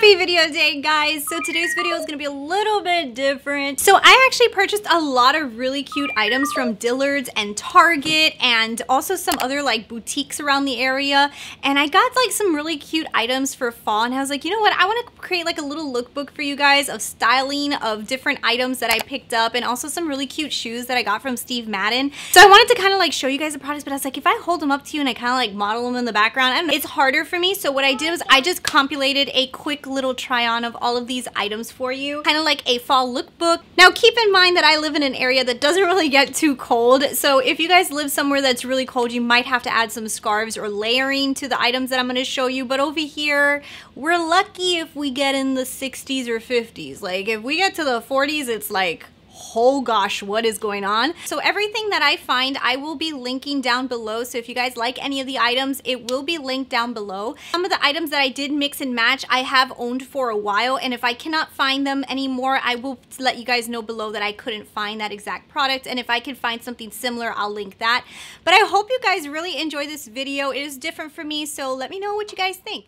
Happy video day, guys. So today's video is gonna be a little bit different. So I actually purchased a lot of really cute items from Dillards and Target and also some other like boutiques around the area. And I got like some really cute items for fall, and I was like, you know what? I want to create like a little lookbook for you guys of styling of different items that I picked up, and also some really cute shoes that I got from Madden. So I wanted to kind of like show you guys the products, but I was like, if I hold them up to you and I kind of like model them in the background, I don't know, it's harder for me. So what I did was I just compilated a quick little try on of all of these items for you, kind of like a fall lookbook. Now keep in mind that I live in an area that doesn't really get too cold, so if you guys live somewhere that's really cold, you might have to add some scarves or layering to the items that I'm going to show you. But over here, we're lucky if we get in the 60s or 50s. Like if we get to the 40s, it's like, oh gosh, what is going on? So everything that I find, I will be linking down below. So if you guys like any of the items, it will be linked down below. Some of the items that I did mix and match, I have owned for a while, and if I cannot find them anymore, I will let you guys know below that I couldn't find that exact product, and if I can find something similar, I'll link that. But I hope you guys really enjoy this video. It is different for me, so let me know what you guys think.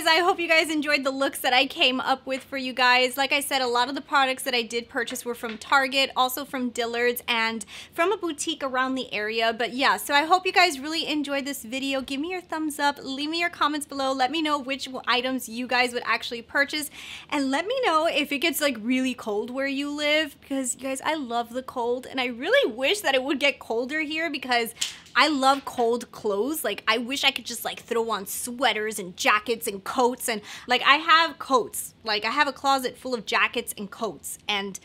I hope you guys enjoyed the looks that I came up with for you guys. Like I said, a lot of the products that I did purchase were from Target, also from Dillards, and from a boutique around the area. But yeah, so I hope you guys really enjoyed this video. Give me your thumbs up, leave me your comments below, let me know which items you guys would actually purchase, and let me know if it gets like really cold where you live, because you guys, I love the cold, and I really wish that it would get colder here because I love cold clothes. Like I wish I could just like throw on sweaters and jackets and coats, and like I have coats. Like I have a closet full of jackets and coats, and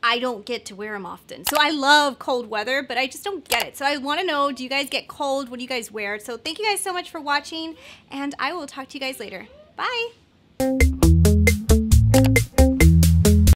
I don't get to wear them often. So I love cold weather, but I just don't get it. So I want to know, do you guys get cold? What do you guys wear? So thank you guys so much for watching, and I will talk to you guys later. Bye.